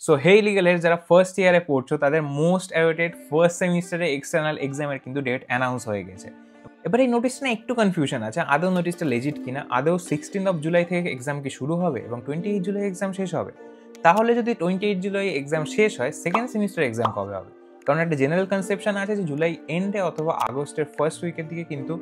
So hey লিগেলের যারা first ইয়ারে পড়ছো তাদের মোস্ট অ্যাওয়েটেড ফার্স্ট সেমিস্টারে এক্সটার্নাল এক্সামের কিন্তু ডেট অ্যানাউন্স হয়ে গেছে। এবার এই নোটিশটা না একটু কনফিউশন আছে, আদৌ নোটিশটা লেজিট কিনা, আদৌ 16 জুলাই থেকে এক্সাম কি শুরু হবে এবং 28 জুলাই এক্সাম শেষ হবে। তাহলে যদি 28 জুলাই এক্সাম শেষ হয়, সেকেন্ড সেমিস্টার এক্সাম কবে হবে? কারণ একটা জেনারেল কনসেপশন আছে যে জুলাই এন্ডে অথবা আগস্টের ফার্স্ট উইকের দিকে কিন্তু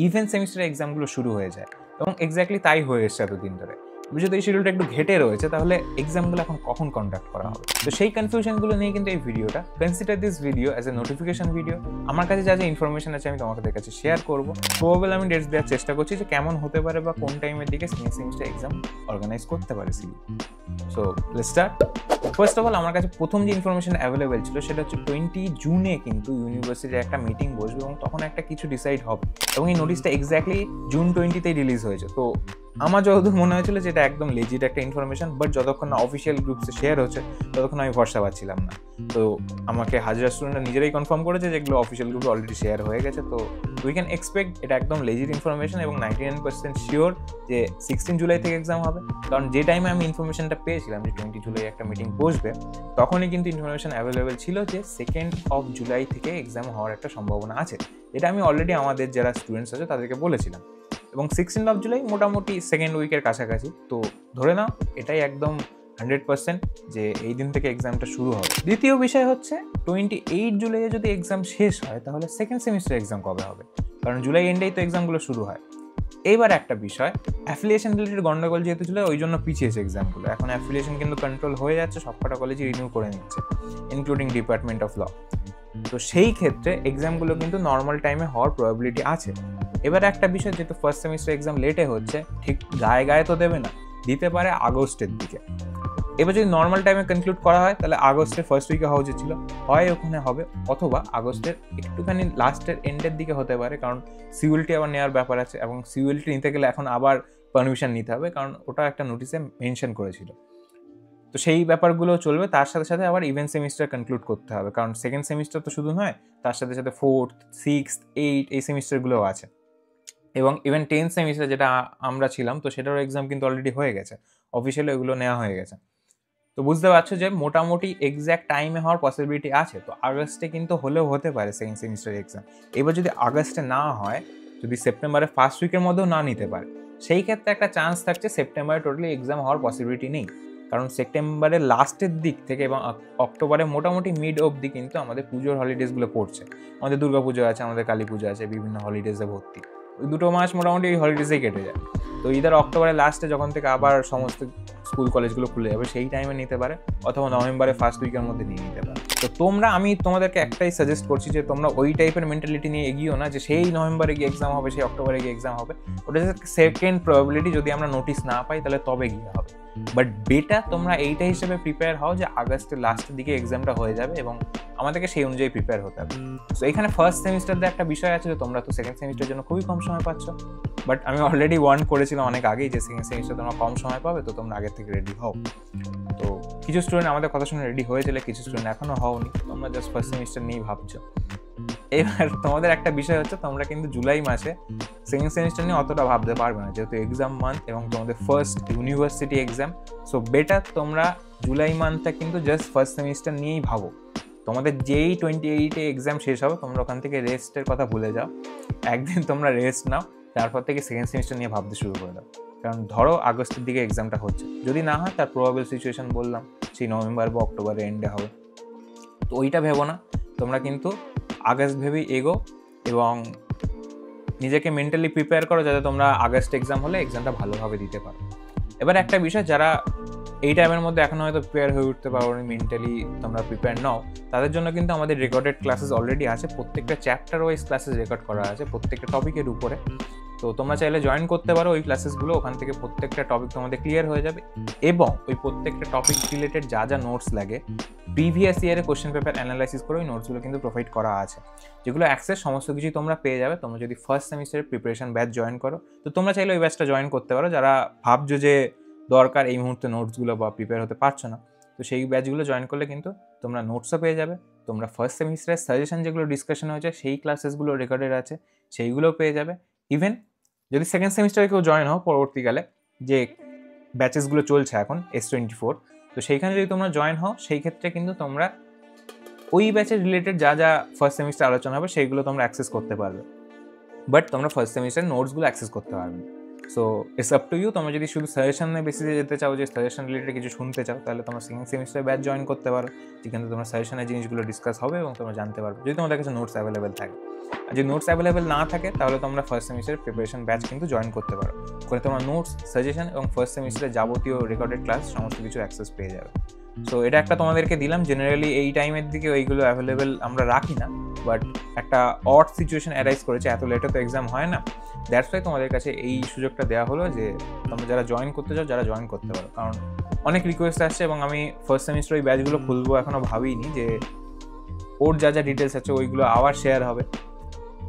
ইভেন্ট সেমিস্টার এক্সামগুলো শুরু হয়ে যায়, এবং এক্স্যাক্টলি তাই হয়ে এসছে এতদিন ধরে। যদি এই শিডিউলটা একটু ঘেটে রয়েছে, তাহলে এক্সামগুলো এখন কখন কন্ডাক্ট করা হবে? তো সেই কনফিউশনগুলো নিয়ে কিন্তু এই ভিডিওটা। Consider this video as a notification video. আমার কাছে যা যা ইনফরমেশন আছে আমি তোমাদের কাছে শেয়ার করবো। প্রবাবল আমি ডেটস দেওয়ার চেষ্টা করছি যে কেমন হতে পারে বা কোন টাইমের দিকে সেকেন্ড সেমিস্টার এক্সাম অর্গানাইজ করতে পারে CU. So let's start. First of all আমার কাছে প্রথম যে ইনফরমেশন অ্যাভেলেবেল ছিল সেটা হচ্ছে 20 জুনে কিন্তু ইউনিভার্সিটির একটা মিটিং বসবে এবং তখন একটা কিছু ডিসাইড হবে, এবং এই নোটিশটা এক্স্যাক্টলি জুন 20তেই রিলিজ হয়েছে। তো আমার যতদূর মনে হয়েছিল যে এটা একদম লেজিট একটা ইনফরমেশন, বাট যতক্ষণ না অফিসিয়াল গ্রুপসে শেয়ার হচ্ছে ততক্ষণ আমি ভরসা পাচ্ছিলাম না। তো আমাকে হাজার স্টুডেন্টরা নিজেরাই কনফার্ম করেছে যে এগুলো অফিসিয়াল গ্রুপে অলরেডি শেয়ার হয়ে গেছে। তো উই ক্যান এক্সপেক্ট এটা একদম লেজিট ইনফরমেশন, এবং 99% শিওর যে 16 জুলাই থেকে এক্সাম হবে। কারণ যে টাইমে আমি ইনফরমেশনটা পেয়েছিলাম যে 20 জুলাই একটা মিটিং বসবে, তখনই কিন্তু ইনফরমেশন অ্যাভেলেবেল ছিল যে 2 জুলাই থেকে এক্সাম হওয়ার একটা সম্ভাবনা আছে। এটা আমি অলরেডি আমাদের যারা স্টুডেন্টস আছে তাদেরকে বলেছিলাম, এবং 16 জুলাই মোটামুটি সেকেন্ড উইকের কাছাকাছি। তো ধরে নাও এটাই একদম 100% যে এই দিন থেকে এক্সামটা শুরু হবে। দ্বিতীয় বিষয় হচ্ছে 28 জুলাইয়ে যদি এক্সাম শেষ হয় তাহলে সেকেন্ড সেমিস্টার এক্সাম কবে হবে? কারণ জুলাই এন্ডেই তো এক্সামগুলো শুরু হয়। এইবার একটা বিষয়, অ্যাফিলিয়েশন রিলেটেড গন্ডগোল যেহেতু ছিল ওই জন্য পিছিয়েছে এক্সামগুলো। এখন অ্যাফিলিয়েশন কিন্তু কন্ট্রোল হয়ে যাচ্ছে, সবকটা কলেজে রিনিউ করে নিচ্ছে, ইনক্লুডিং ডিপার্টমেন্ট অফ ল। তো সেই ক্ষেত্রে এক্সামগুলো কিন্তু নর্মাল টাইমে হওয়ার প্রবাবিলিটি আছে। এবার একটা বিষয়, যেহেতু ফার্স্ট সেমিস্টার এক্সাম লেটে হচ্ছে, ঠিক গায়ে গায়ে তো দেবে না, দিতে পারে আগস্টের দিকে। এবার যদি নর্মাল টাইমে কনক্লুড করা হয় তাহলে আগস্টের ফার্স্ট উইকে হওয়া উচিত ছিল, হয় ওখানে হবে, অথবা আগস্টের একটুখানি লাস্টের এন্ডের দিকে হতে পারে, কারণ সিউএলটি আবার নেওয়ার ব্যাপার আছে, এবং সিউএলটি নিতে গেলে এখন আবার পারমিশন নিতে হবে, কারণ ওটা একটা নোটিশে মেনশন করেছিল। তো সেই ব্যাপারগুলো চলবে, তার সাথে সাথে আবার ইভেন্ট সেমিস্টার কনক্লুড করতে হবে, কারণ সেকেন্ড সেমিস্টার তো শুধু নয়, তার সাথে সাথে 4th, 6th, 8th এই সেমিস্টারগুলোও আছে, এবং ইভেন 10th সেমিস্টার যেটা আমরা ছিলাম তো সেটারও এক্সাম কিন্তু অলরেডি হয়ে গেছে, অফিসিয়ালি ওগুলো নেওয়া হয়ে গেছে। তো বুঝতে পারছো যে মোটামুটি এক্স্যাক্ট টাইমে হওয়ার পসিবিলিটি আছে। তো আগস্টে কিন্তু হলেও হতে পারে সেকেন্ড সেমিস্টার এক্সাম। এবার যদি আগস্টে না হয়, যদি সেপ্টেম্বরের ফার্স্ট উইকের মধ্যেও না নিতে পারে, সেই ক্ষেত্রে একটা চান্স থাকছে সেপ্টেম্বরে টোটালি এক্সাম হওয়ার পসিবিলিটি নেই, কারণ সেপ্টেম্বরের লাস্টের দিক থেকে এবং অক্টোবরের মোটামুটি মিড অবধি কিন্তু আমাদের পুজোর হলিডেজগুলো পড়ছে। আমাদের দুর্গা পুজো আছে, আমাদের কালী পুজো আছে, বিভিন্ন হলিডেজে ভর্তি। ওই 2 মাস মোটামুটি ওই হলিডেজেই কেটে যায়। তো ইদার অক্টোবরের লাস্টে যখন থেকে আবার সমস্ত স্কুল কলেজগুলো খুলে যাবে সেই টাইমে নিতে পারে, অথবা নভেম্বরের ফার্স্ট উইকের মধ্যে নিয়ে নিতে পারে। তো আমি তোমাদেরকে একটাই সাজেস্ট করছি যে তোমরা ওই টাইপের মেন্টালিটি নিয়ে এগিয়েও না যে সেই নভেম্বরে গিয়ে এক্সাম হবে, সেই অক্টোবরে গিয়ে এক্সাম হবে। ওটা সেকেন্ড প্রবাবিলিটি, যদি আমরা নোটিস না পাই তাহলে তবে গিয়ে হবে। বাট বেটার তোমরা এইটা হিসেবে প্রিপেয়ার হও যে আগস্টের লাস্টের দিকে এক্সামটা হয়ে যাবে, এবং আমাদেরকে সেই অনুযায়ী প্রিপেয়ার হতে হবে। তো এখানে ফার্স্ট সেমিস্টারদের একটা বিষয় আছে যে তোমরা তো সেকেন্ড সেমিস্টারের জন্য খুবই কম সময় পাচ্ছ, বাট আমি অলরেডি ওয়ার্ন করেছিলাম অনেক আগেই যে সেকেন্ড সেমিস্টার তোমরা কম সময় পাবে, তো তোমরা আগের থেকে রেডি হও। তো কিছু স্টুডেন্ট আমাদের কথা শুনে রেডি হয়েছিল, কিছু স্টুডেন্ট এখনো হওনি, তোমরা জাস্ট ফার্স্ট সেমিস্টার নিয়েই ভাবছো। এবার তোমাদের একটা বিষয় হচ্ছে, তোমরা কিন্তু জুলাই মাসে সেকেন্ড সেমিস্টার নিয়ে অতটা ভাবতে পারবে না, যেহেতু এক্সাম মান্থ এবং তোমাদের first university exam. So better তোমরা জুলাই মান্থটা কিন্তু জাস্ট ফার্স্ট সেমিস্টার নিয়েই ভাবো। তোমাদের যেই 28-এ এক্সাম শেষ হবে তোমরা ওখান থেকে রেস্টের কথা ভুলে যাও, একদিন তোমরা রেস্ট নাও, তারপর থেকে সেকেন্ড সেমিস্টার নিয়ে ভাবতে শুরু করে দাও। কারণ ধরো আগস্টের দিকে এক্সামটা হচ্ছে, যদি না হয় তার প্রবাবল সিচুয়েশন বললাম সেই নভেম্বর বা অক্টোবরের এন্ডে হবে। তো ওইটা ভেবো না, তোমরা কিন্তু আগস্ট ভেবেই এগো, এবং নিজেকে মেন্টালি প্রিপেয়ার করো যাতে তোমরা আগস্ট এক্সাম হলে এক্সামটা ভালোভাবে দিতে পারো। এবার একটা বিষয়, যারা এই টাইমের মধ্যে এখনো হয়তো প্রিপেয়ার হয়ে উঠতে পারো, মেন্টালি তোমরা প্রিপেয়ার নাও, তাদের জন্য কিন্তু আমাদের রেকর্ডেড ক্লাসেস অলরেডি আছে, প্রত্যেকটা চ্যাপ্টার ওয়াইজ ক্লাসেস রেকর্ড করা আছে প্রত্যেকটা টপিকের উপরে। তো তোমরা চাইলে জয়েন করতে পারো ওই ক্লাসেসগুলো, ওখান থেকে প্রত্যেকটা টপিক তোমাদের ক্লিয়ার হয়ে যাবে, এবং ওই প্রত্যেকটা টপিক রিলেটেড যা যা নোটস লাগে প্রিভিয়াস ইয়ারে কোশ্চেন পেপার অ্যানালাইসিস করে ওই নোটসগুলো কিন্তু প্রোভাইড করা আছে, যেগুলো অ্যাক্সেস সমস্ত কিছুই তোমরা পেয়ে যাবে তোমরা যদি ফার্স্ট সেমিস্টারের প্রিপারেশন ব্যাচ জয়েন করো। তো তোমরা চাইলে ওই ব্যাচটা জয়েন করতে পারো, যারা ভাবছো যে দরকার এই মুহূর্তে নোটসগুলো বা প্রিপেয়ার হতে পারছো না, তো সেই ব্যাচগুলো জয়েন করলে কিন্তু তোমরা নোটসও পেয়ে যাবে, তোমরা ফার্স্ট সেমিস্টারের সাজেশন যেগুলো ডিসকাশন হয়েছে সেই ক্লাসেসগুলো রেকর্ডেড আছে সেইগুলোও পেয়ে যাবে। ইভেন যদি সেকেন্ড সেমিস্টারে কেউ জয়েন হও পরবর্তীকালে, যে ব্যাচেসগুলো চলছে এখন S24, তো সেইখানে যদি তোমরা জয়েন হও সেই ক্ষেত্রে কিন্তু তোমরা ওই ব্যাচের রিলেটেড যা যা ফার্স্ট সেমিস্টার আলোচনা হবে সেইগুলো তোমরা অ্যাক্সেস করতে পারবে, বাট তোমরা ফার্স্ট সেমিস্টার নোটসগুলো অ্যাক্সেস করতে পারবে না। So it's up to you. তোমরা যদি শুধু সাজেশনের বেসিসে যেতে চাও, যে সাজেশন রিলেটেড কিছু শুনতে চাও, তাহলে তোমরা সেকেন্ড সেমিস্টার ব্যাচ জয়েন করতে পারো, যেখানে তোমরা সাজেশনের জিনিসগুলো ডিসকাস হবে এবং তোমরা জানতে পারবে, যদি তোমাদের কাছে নোটস অ্যাভেলেবেল থাকে। আর যদি নোটস অ্যাভেলেবেল না থাকে তাহলে তোমরা ফার্স্ট সেমিস্টারের প্রিপারেশন ব্যাচ কিন্তু জয়েন করতে পারো, করে তোমরা নোটস, সাজেশন এবং ফার্স্ট সেমিস্টারের যাবতীয় রেকর্ডেড ক্লাস সমস্ত কিছু অ্যাক্সেস পেয়ে যাবে। সো এটা একটা তোমাদেরকে দিলাম। জেনারেলি এই টাইমের দিকে ওইগুলো অ্যাভেলেবেল আমরা রাখি না, বাট একটা অড সিচুয়েশন অ্যারাইজ করেছে, এত লেটে তো এক্সাম হয় না, দ্যাটস ওয়াই তোমাদের কাছে এই সুযোগটা দেওয়া হলো যে তোমরা যারা জয়েন করতে চাও যারা জয়েন করতে পারো। কারণ অনেক রিকোয়েস্ট আসছে এবং আমি ফার্স্ট সেমিস্টার ওই ব্যাচগুলো খুলবো এখনও ভাবিনি, যে ওর যা যা ডিটেলস আছে ওইগুলো আবার শেয়ার হবে।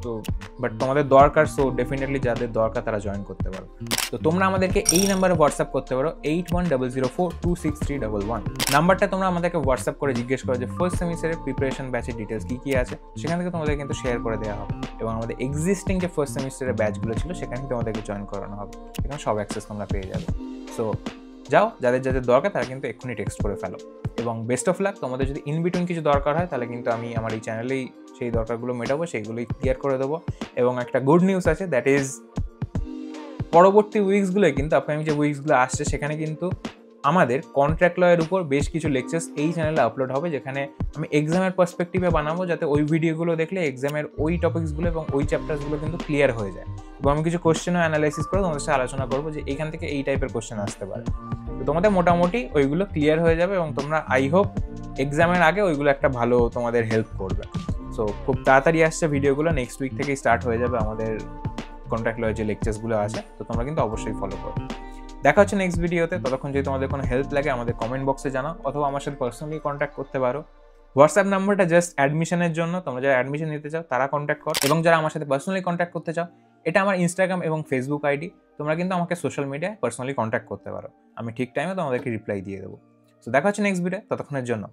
তো বাট তোমাদের দরকার, সো ডেফিনেটলি যাদের দরকার তারা জয়েন করতে পারো। তো তোমরা আমাদেরকে এই নাম্বারে হোয়াটসঅ্যাপ করতে পারো 8100042631 নাম্বারটা। তোমরা আমাদেরকে হোয়াটসঅ্যাপ করে জিজ্ঞেস করো যে ফার্স্ট সেমিস্টারের প্রিপারেশন ব্যাচের ডিটেলস কী কী আছে, সেখান থেকে তোমাদের কিন্তু শেয়ার করে দেওয়া হবে এবং আমাদের এক্সিস্টিং যে ফার্স্ট সেমিস্টারের ব্যাচগুলো ছিল সেখানে তোমাদেরকে জয়েন করানো হবে, সেখানে সব অ্যাক্সেস তোমরা পেয়ে যাবে। সো যাও, যাদের যাদের দরকার তারা কিন্তু এক্ষুনি টেক্সট করে ফেলো এবং বেস্ট অফ লাক। তোমাদের যদি ইন বিটুইন কিছু দরকার হয় তাহলে কিন্তু আমি আমার এই চ্যানেলেই সেই দরকারগুলো মেটাবো, সেইগুলোই ক্লিয়ার করে দেবো। এবং একটা গুড নিউজ আছে, দ্যাট ইজ পরবর্তী উইকসগুলোয় কিন্তু আপকামিং যে উইকসগুলো আসছে সেখানে কিন্তু আমাদের কন্ট্রাক্ট লয়ের উপর বেশ কিছু লেকচার্স এই চ্যানেলে আপলোড হবে, যেখানে আমি এক্সামের পার্সপেক্টিভে বানাবো, যাতে ওই ভিডিওগুলো দেখলে এক্সামের ওই টপিক্সগুলো এবং ওই চ্যাপ্টার্সগুলো কিন্তু ক্লিয়ার হয়ে যায়। এবং আমি কিছু কোশ্চেনও অ্যানালাইসিস করে তোমাদের সাথে আলোচনা করবো যে এইখান থেকে এই টাইপের কোশ্চেন আসতে পারে। তো তোমাদের মোটামুটি ওইগুলো ক্লিয়ার হয়ে যাবে এবং তোমরা আই হোপ এক্সামের আগে ওইগুলো একটা ভালো তোমাদের হেল্প করবে। সো খুব তাড়াতাড়ি আসছে ভিডিওগুলো, নেক্সট উইক থেকেই স্টার্ট হয়ে যাবে আমাদের কন্ট্রাক্ট লয়ের যে লেকচার্সগুলো আছে, তো তোমরা কিন্তু অবশ্যই ফলো করো। দেখা হচ্ছে নেক্সট ভিডিওতে। ততক্ষণ যদি তোমাদের কোনো হেল্প লাগে আমাদের কমেন্ট বক্সে জানাও, অথবা আমার সাথে পার্সোনালি কন্ট্যাক্ট করতে পারো। হোয়াটসঅ্যাপ নাম্বারটা জাস্ট অ্যাডমিশনের জন্য, তোমরা যারা অ্যাডমিশন নিতে চাও তারা কন্ট্যাক্ট করো, এবং যারা আমার সাথে পার্সোনালি কন্ট্যাক্ট করতে চাও, এটা আমার ইনস্টাগ্রাম এবং ফেসবুক আইডি, তোমরা কিন্তু আমাকে সোশ্যাল মিডিয়ায় পার্সোনালি কন্ট্যাক্ট করতে পারো, আমি ঠিক টাইমে তোমাদেরকে রিপ্লাই দিয়ে দেবো। সো দেখা হচ্ছে নেক্সট ভিডিও, ততক্ষণের জন্য